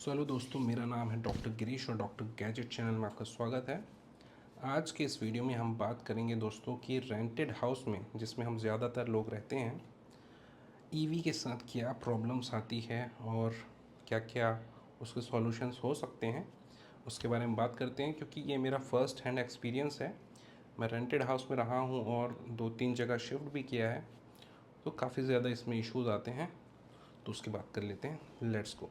So hello दोस्तों, मेरा नाम है डॉक्टर गिरीश और डॉक्टर गैजेट चैनल में आपका स्वागत है। आज के इस वीडियो में हम बात करेंगे दोस्तों कि रेंटेड हाउस में जिसमें हम ज़्यादातर लोग रहते हैं, ईवी के साथ क्या प्रॉब्लम्स आती है और क्या क्या उसके सॉल्यूशंस हो सकते हैं, उसके बारे में बात करते हैं। क्योंकि ये मेरा फ़र्स्ट हैंड एक्सपीरियंस है। मैं रेंटेड हाउस में रहा हूँ और 2-3 जगह शिफ्ट भी किया है, तो काफ़ी ज़्यादा इसमें इश्यूज़ आते हैं। तो उसकी बात कर लेते हैं, लेट्स गो।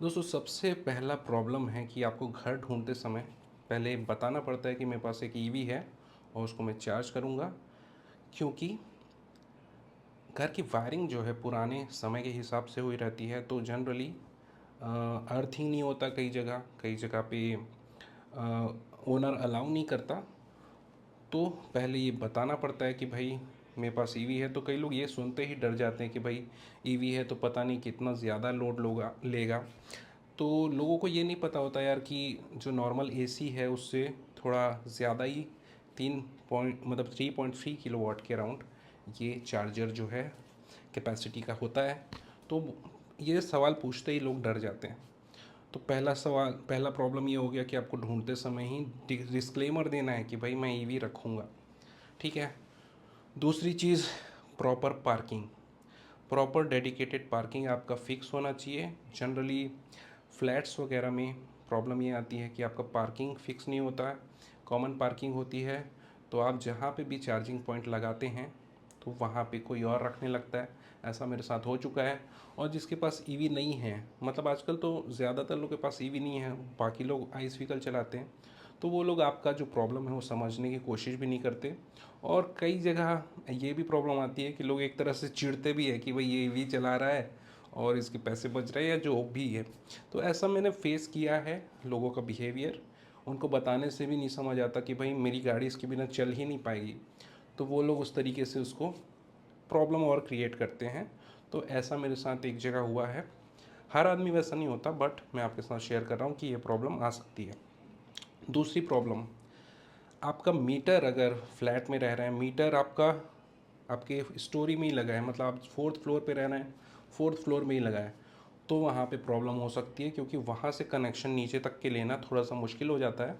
दोस्तों, सबसे पहला प्रॉब्लम है कि आपको घर ढूंढते समय पहले बताना पड़ता है कि मेरे पास एक ईवी है और उसको मैं चार्ज करूंगा। क्योंकि घर की वायरिंग जो है पुराने समय के हिसाब से हुई रहती है, तो जनरली अर्थिंग नहीं होता। कई जगह पे ओनर अलाउ नहीं करता। तो पहले ये बताना पड़ता है कि भाई मेरे पास ईवी है। तो कई लोग ये सुनते ही डर जाते हैं कि भाई ईवी है तो पता नहीं कितना ज़्यादा लोड लेगा। तो लोगों को ये नहीं पता होता यार कि जो नॉर्मल एसी है उससे थोड़ा ज़्यादा ही 3.3 किलोवाट के अराउंड ये चार्जर जो है कैपेसिटी का होता है। तो ये सवाल पूछते ही लोग डर जाते हैं। तो पहला प्रॉब्लम ये हो गया कि आपको ढूंढते समय ही डिस्क्लेमर देना है कि भाई मैं ईवी रखूँगा। ठीक है। दूसरी चीज़, proper parking. Proper dedicated parking आपका फ़िक्स होना चाहिए। जनरली फ्लैट्स वगैरह में प्रॉब्लम ये आती है कि आपका पार्किंग फ़िक्स नहीं होता है, कॉमन पार्किंग होती है। तो आप जहाँ पे भी चार्जिंग पॉइंट लगाते हैं तो वहाँ पे कोई और रखने लगता है। ऐसा मेरे साथ हो चुका है। और जिसके पास ईवी नहीं है, मतलब आजकल तो ज़्यादातर लोगों के पास ईवी नहीं है, बाकी लोग आइस व्हीकल चलाते हैं, तो वो लोग आपका जो प्रॉब्लम है वो समझने की कोशिश भी नहीं करते। और कई जगह ये भी प्रॉब्लम आती है कि लोग एक तरह से चिढ़ते भी है कि भाई ये ईवी चला रहा है और इसके पैसे बच रहे हैं या जो भी है। तो ऐसा मैंने फेस किया है। लोगों का बिहेवियर उनको बताने से भी नहीं समझ आता कि भाई मेरी गाड़ी इसके बिना चल ही नहीं पाएगी। तो वो लोग उस तरीके से उसको प्रॉब्लम और क्रिएट करते हैं। तो ऐसा मेरे साथ एक जगह हुआ है। हर आदमी वैसा नहीं होता, बट मैं आपके साथ शेयर कर रहा हूँ कि ये प्रॉब्लम आ सकती है। दूसरी प्रॉब्लम, आपका मीटर अगर फ्लैट में रह रहे हैं, मीटर आपका आपके स्टोरी में ही लगा है, मतलब आप फोर्थ फ्लोर पे रह रहे हैं, फोर्थ फ्लोर में ही लगा है, तो वहाँ पे प्रॉब्लम हो सकती है। क्योंकि वहाँ से कनेक्शन नीचे तक के लेना थोड़ा सा मुश्किल हो जाता है।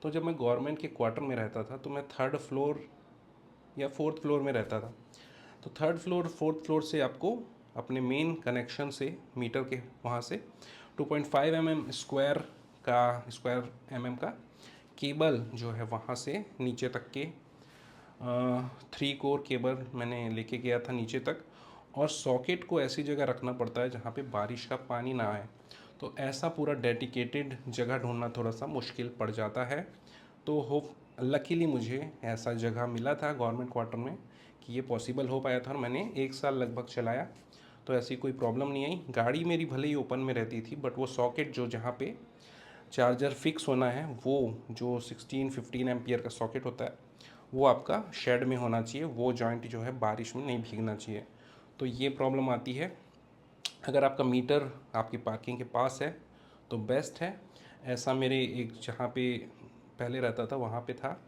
तो जब मैं गवर्नमेंट के क्वार्टर में रहता था तो मैं थर्ड फ्लोर या फोर्थ फ्लोर में रहता था। तो थर्ड फ्लोर फोर्थ फ्लोर से आपको अपने मेन कनेक्शन से मीटर के वहाँ से 2.5 mm स्क्वायर केबल जो है वहाँ से नीचे तक के 3 कोर केबल मैंने लेके गया था नीचे तक। और सॉकेट को ऐसी जगह रखना पड़ता है जहाँ पे बारिश का पानी ना आए। तो ऐसा पूरा डेडिकेटेड जगह ढूंढना थोड़ा सा मुश्किल पड़ जाता है। तो होप लकीली मुझे ऐसा जगह मिला था गवर्नमेंट क्वार्टर में कि ये पॉसिबल हो पाया था और मैंने 1 साल लगभग चलाया। तो ऐसी कोई प्रॉब्लम नहीं आई। गाड़ी मेरी भले ही ओपन में रहती थी, बट वो सॉकेट जो जहाँ पे चार्जर फिक्स होना है, वो जो 16-15 एम्पियर का सॉकेट होता है, वो आपका शेड में होना चाहिए। वो जॉइंट जो है बारिश में नहीं भीगना चाहिए। तो ये प्रॉब्लम आती है। अगर आपका मीटर आपकी पार्किंग के पास है तो बेस्ट है। ऐसा मेरे एक जहाँ पे पहले रहता था वहाँ पे था।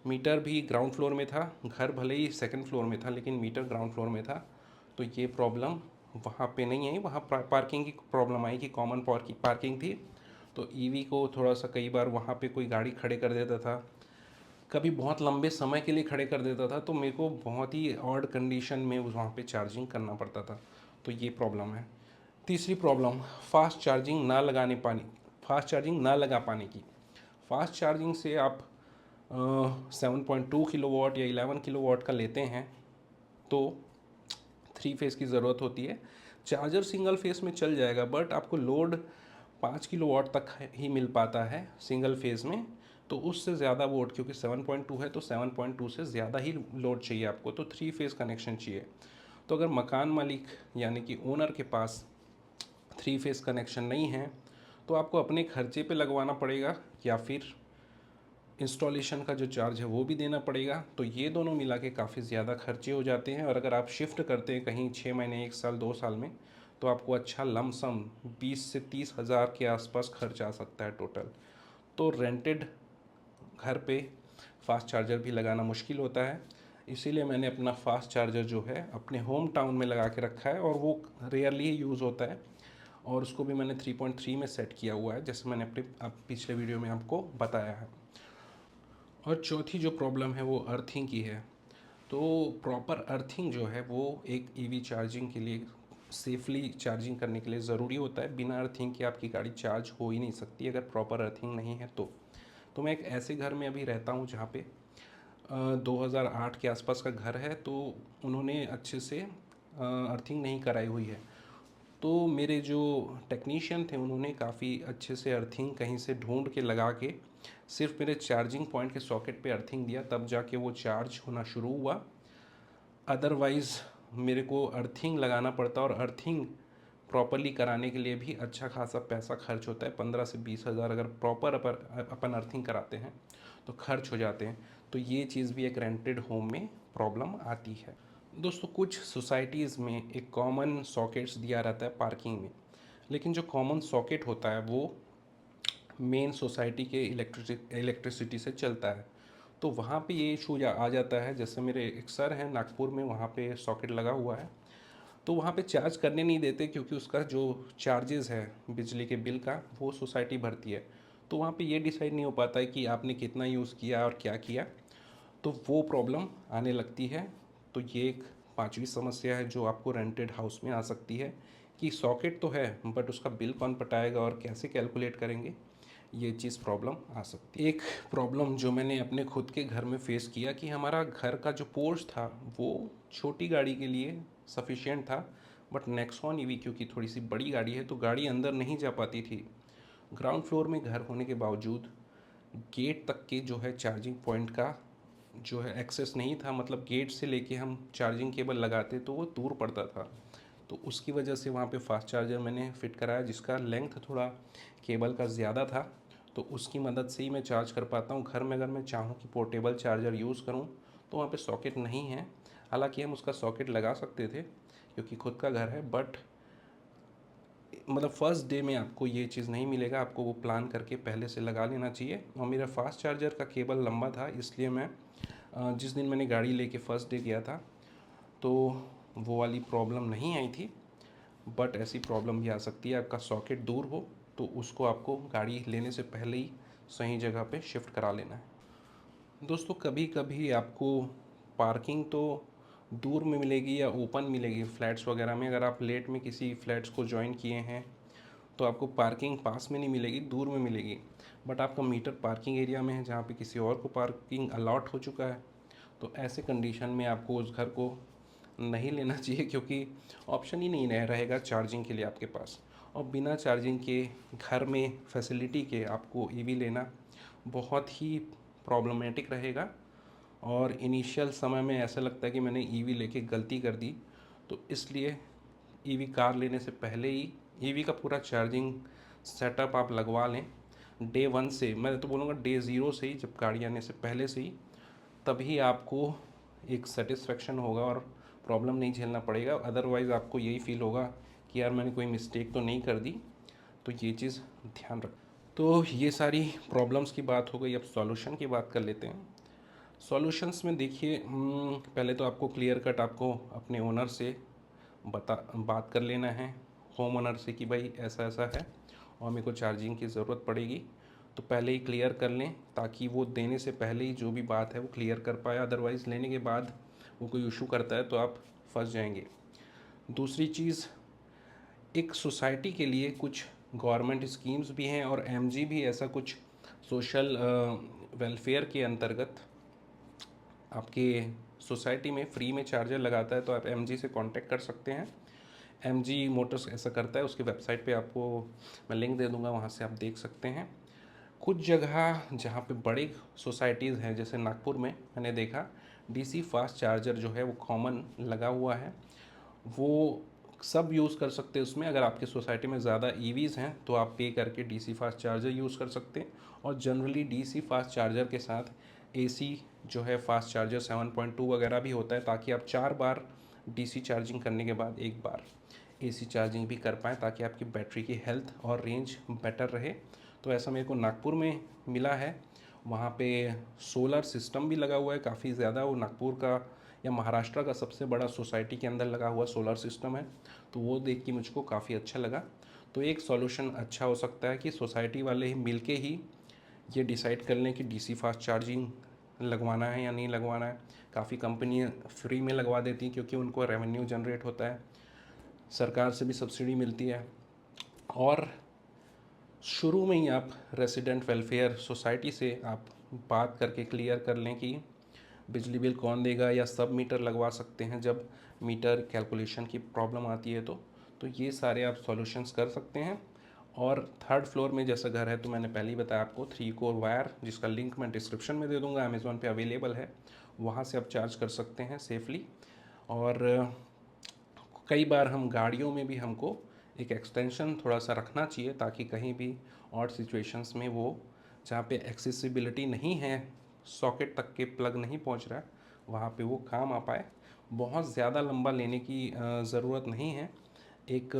मीटर भी ग्राउंड फ्लोर में था, घर भले ही सेकंड फ्लोर में था लेकिन मीटर ग्राउंड फ्लोर में था। तो ये प्रॉब्लम वहाँ पे नहीं आई। वहाँ पार्किंग की प्रॉब्लम आई कि कॉमन पार्किंग थी। तो ईवी को थोड़ा सा कई बार वहाँ पे कोई गाड़ी खड़े कर देता था, कभी बहुत लंबे समय के लिए खड़े कर देता था, तो मेरे को बहुत ही ऑड कंडीशन में वहाँ पे चार्जिंग करना पड़ता था। तो ये प्रॉब्लम है। तीसरी प्रॉब्लम, फास्ट चार्जिंग ना लगा पाने की। फास्ट चार्जिंग से आप 7.2 किलोवाट या 11 किलोवाट का लेते हैं तो 3 फेज़ की ज़रूरत होती है। चार्जर सिंगल फेज़ में चल जाएगा, बट आपको लोड 5 किलोवाट तक ही मिल पाता है सिंगल फेज़ में। तो उससे ज़्यादा वोट, क्योंकि 7.2 है तो 7.2 से ज़्यादा ही लोड चाहिए आपको, तो 3 फेज़ कनेक्शन चाहिए। तो अगर मकान मालिक यानी कि ओनर के पास 3 फेज़ कनेक्शन नहीं है तो आपको अपने खर्चे पे लगवाना पड़ेगा, या फिर इंस्टॉलेशन का जो चार्ज है वो भी देना पड़ेगा। तो ये दोनों मिला के काफ़ी ज़्यादा खर्चे हो जाते हैं। और अगर आप शिफ्ट करते हैं कहीं 6 महीने, 1 साल, 2 साल में, तो आपको अच्छा लमसम 20 से 30 हज़ार के आसपास खर्च आ सकता है टोटल। तो रेंटेड घर पे फास्ट चार्जर भी लगाना मुश्किल होता है। इसीलिए मैंने अपना फास्ट चार्जर जो है अपने होम टाउन में लगा के रखा है और वो रेयरली ही यूज़ होता है। और उसको भी मैंने 3.3 में सेट किया हुआ है, जैसे मैंने अपने पिछले वीडियो में आपको बताया है। और चौथी जो प्रॉब्लम है वो अर्थिंग की है। तो प्रॉपर अर्थिंग जो है वो एक ईवी चार्जिंग के लिए, सेफली चार्जिंग करने के लिए ज़रूरी होता है। बिना अर्थिंग के आपकी गाड़ी चार्ज हो ही नहीं सकती अगर प्रॉपर अर्थिंग नहीं है तो मैं एक ऐसे घर में अभी रहता हूँ जहाँ पे 2008 के आसपास का घर है, तो उन्होंने अच्छे से अर्थिंग नहीं कराई हुई है। तो मेरे जो टेक्नीशियन थे उन्होंने काफ़ी अच्छे से अर्थिंग कहीं से ढूंढ के लगा के सिर्फ मेरे चार्जिंग पॉइंट के सॉकेट पे अर्थिंग दिया, तब जाके वो चार्ज होना शुरू हुआ। अदरवाइज़ मेरे को अर्थिंग लगाना पड़ता, और अर्थिंग प्रॉपरली कराने के लिए भी अच्छा खासा पैसा खर्च होता है। 15 से 20 हज़ार अगर प्रॉपर अपन अर्थिंग कराते हैं तो खर्च हो जाते हैं। तो ये चीज़ भी एक रेंटेड होम में प्रॉब्लम आती है। दोस्तों, कुछ सोसाइटीज़ में एक कॉमन सॉकेट्स दिया रहता है पार्किंग में, लेकिन जो कॉमन सॉकेट होता है वो मेन सोसाइटी के इलेक्ट्रिसिटी से चलता है। तो वहाँ पे ये इशू आ जाता है। जैसे मेरे एक सर हैं नागपुर में, वहाँ पे सॉकेट लगा हुआ है, तो वहाँ पे चार्ज करने नहीं देते क्योंकि उसका जो चार्जेस है बिजली के बिल का वो सोसाइटी भरती है। तो वहाँ पे ये डिसाइड नहीं हो पाता है कि आपने कितना यूज़ किया और क्या किया, तो वो प्रॉब्लम आने लगती है। तो ये एक पांचवी समस्या है जो आपको रेंटेड हाउस में आ सकती है कि सॉकेट तो है बट उसका बिल कौन पटाएगा और कैसे कैलकुलेट करेंगे, ये चीज़ प्रॉब्लम आ सकती है। एक प्रॉब्लम जो मैंने अपने खुद के घर में फेस किया कि हमारा घर का जो पोर्च था वो छोटी गाड़ी के लिए सफिशिएंट था, बट नेक्सॉन ईवी क्योंकि थोड़ी सी बड़ी गाड़ी है तो गाड़ी अंदर नहीं जा पाती थी। ग्राउंड फ्लोर में घर होने के बावजूद गेट तक के जो है चार्जिंग पॉइंट का जो है एक्सेस नहीं था, मतलब गेट से लेके हम चार्जिंग केबल लगाते तो वो दूर पड़ता था। तो उसकी वजह से वहाँ पे फास्ट चार्जर मैंने फ़िट कराया जिसका लेंथ थोड़ा केबल का ज़्यादा था, तो उसकी मदद से ही मैं चार्ज कर पाता हूँ। घर में अगर मैं चाहूँ कि पोर्टेबल चार्जर यूज़ करूँ तो वहाँ पे सॉकेट नहीं है। हालांकि हम उसका सॉकेट लगा सकते थे क्योंकि खुद का घर है, बट मतलब फ़र्स्ट डे में आपको ये चीज़ नहीं मिलेगा, आपको वो प्लान करके पहले से लगा लेना चाहिए। और मेरा फास्ट चार्जर का केबल लंबा था, इसलिए मैं जिस दिन मैंने गाड़ी लेके फ़र्स्ट डे गया था तो वो वाली प्रॉब्लम नहीं आई थी। बट ऐसी प्रॉब्लम भी आ सकती है, आपका सॉकेट दूर हो तो उसको आपको गाड़ी लेने से पहले ही सही जगह पे शिफ्ट करा लेना है। दोस्तों, कभी कभी आपको पार्किंग तो दूर में मिलेगी या ओपन मिलेगी फ्लैट्स वगैरह में। अगर आप लेट में किसी फ्लैट्स को ज्वाइन किए हैं तो आपको पार्किंग पास में नहीं मिलेगी, दूर में मिलेगी। बट आपका मीटर पार्किंग एरिया में है जहाँ पे किसी और को पार्किंग अलॉट हो चुका है, तो ऐसे कंडीशन में आपको उस घर को नहीं लेना चाहिए क्योंकि ऑप्शन ही नहीं रहेगा चार्जिंग के लिए आपके पास। और बिना चार्जिंग के घर में फैसिलिटी के आपको ईवी लेना बहुत ही प्रॉब्लमेटिक रहेगा। और इनिशियल समय में ऐसा लगता है कि मैंने ईवी लेके गलती कर दी, तो इसलिए ईवी कार लेने से पहले ही ईवी का पूरा चार्जिंग सेटअप आप लगवा लें। डे वन से, मैं तो बोलूँगा डे ज़ीरो से ही, जब गाड़ी आने से पहले से ही, तभी आपको एक सेटिस्फेक्शन होगा और प्रॉब्लम नहीं झेलना पड़ेगा। अदरवाइज़ आपको यही फील होगा कि यार मैंने कोई मिस्टेक तो नहीं कर दी। तो ये चीज़ ध्यान रख। तो ये सारी प्रॉब्लम्स की बात हो गई, अब सॉल्यूशन की बात कर लेते हैं। सॉल्यूशंस में देखिए, पहले तो आपको क्लियर कट आपको अपने ओनर से बात कर लेना है, होम ओनर से, कि भाई ऐसा ऐसा है और मेरे को चार्जिंग की ज़रूरत पड़ेगी। तो पहले ही क्लियर कर लें ताकि वो देने से पहले ही जो भी बात है वो क्लियर कर पाए। अदरवाइज़ लेने के बाद वो कोई इशू करता है तो आप फंस जाएंगे। दूसरी चीज़, एक सोसाइटी के लिए कुछ गवर्नमेंट स्कीम्स भी हैं और एमजी भी ऐसा कुछ सोशल वेलफेयर के अंतर्गत आपके सोसाइटी में फ्री में चार्जर लगाता है, तो आप एमजी से कांटेक्ट कर सकते हैं। एमजी मोटर्स ऐसा करता है, उसकी वेबसाइट पे आपको मैं लिंक दे दूंगा, वहाँ से आप देख सकते हैं। कुछ जगह जहाँ पे बड़े सोसाइटीज़ हैं जैसे नागपुर में मैंने देखा डीसी फास्ट चार्जर जो है वो कॉमन लगा हुआ है, वो सब यूज़ कर सकते हैं उसमें। अगर आपके सोसाइटी में ज़्यादा ईवीज़ हैं तो आप पे करके डीसी फास्ट चार्जर यूज़ कर सकते हैं। और जनरली डीसी फास्ट चार्जर के साथ एसी जो है फास्ट चार्जर 7.2 वगैरह भी होता है, ताकि आप 4 बार डीसी चार्जिंग करने के बाद एक बार एसी चार्जिंग भी कर पाएँ, ताकि आपकी बैटरी की हेल्थ और रेंज बेटर रहे। तो ऐसा मेरे को नागपुर में मिला है। वहाँ पे सोलर सिस्टम भी लगा हुआ है काफ़ी ज़्यादा, वो नागपुर का या महाराष्ट्र का सबसे बड़ा सोसाइटी के अंदर लगा हुआ सोलर सिस्टम है, तो वो देख के मुझको काफ़ी अच्छा लगा। तो एक सॉल्यूशन अच्छा हो सकता है कि सोसाइटी वाले ही मिल के ही ये डिसाइड कर लें कि डीसी फास्ट चार्जिंग लगवाना है या नहीं लगवाना है। काफ़ी कंपनियाँ फ्री में लगवा देती हैं क्योंकि उनको रेवेन्यू जनरेट होता है, सरकार से भी सब्सिडी मिलती है। और शुरू में ही आप रेसिडेंट वेलफेयर सोसाइटी से आप बात करके क्लियर कर लें कि बिजली बिल कौन देगा, या सब मीटर लगवा सकते हैं जब मीटर कैलकुलेशन की प्रॉब्लम आती है। तो ये सारे आप सॉल्यूशंस कर सकते हैं। और थर्ड फ्लोर में जैसा घर है, तो मैंने पहले ही बताया आपको 3 कोर वायर, जिसका लिंक मैं डिस्क्रिप्शन में दे दूंगा, अमेज़ॉन पे अवेलेबल है, वहाँ से आप चार्ज कर सकते हैं सेफली। और कई बार हम गाड़ियों में भी हमको एक एक्सटेंशन थोड़ा सा रखना चाहिए ताकि कहीं भी और सिचुएशंस में वो जहाँ पे एक्सेसिबिलिटी नहीं है, सॉकेट तक के प्लग नहीं पहुँच रहा है, वहाँ पे वो काम आ पाए। बहुत ज़्यादा लंबा लेने की ज़रूरत नहीं है। एक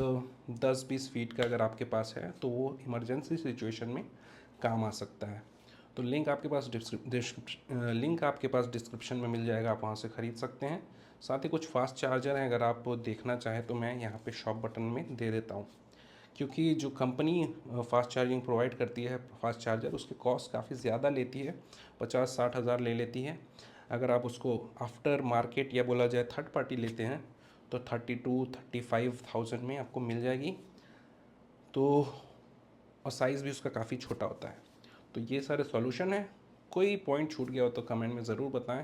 10-20 फीट का अगर आपके पास है तो वो इमरजेंसी सिचुएशन में काम आ सकता है। तो लिंक आपके पास डिस्क्रिप्शन में मिल जाएगा, आप वहाँ से ख़रीद सकते हैं। साथ ही कुछ फास्ट चार्जर हैं, अगर आप देखना चाहें तो मैं यहाँ पे शॉप बटन में दे देता हूँ। क्योंकि जो कंपनी फास्ट चार्जिंग प्रोवाइड करती है फास्ट चार्जर, उसकी कॉस्ट काफ़ी ज़्यादा लेती है, 50-60 हज़ार ले लेती है। अगर आप उसको आफ्टर मार्केट या बोला जाए थर्ड पार्टी लेते हैं तो 32-35,000 में आपको मिल जाएगी। तो और साइज़ भी उसका काफ़ी छोटा होता है। तो ये सारे सॉल्यूशन हैं। कोई पॉइंट छूट गया हो तो कमेंट में ज़रूर बताएं।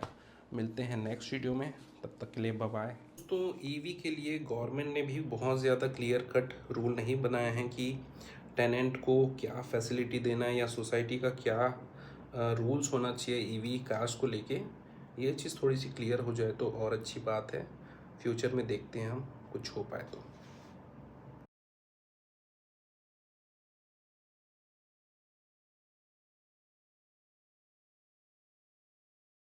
मिलते हैं नेक्स्ट वीडियो में, तब तक के लिए बाय बाय। तो ईवी के लिए गवर्नमेंट ने भी बहुत ज़्यादा क्लियर कट रूल नहीं बनाए हैं कि टेनेंट को क्या फैसिलिटी देना है या सोसाइटी का क्या रूल्स होना चाहिए ईवी कार्स को लेके। ये चीज़ थोड़ी सी क्लियर हो जाए तो और अच्छी बात है। फ्यूचर में देखते हैं हम कुछ हो पाए तो।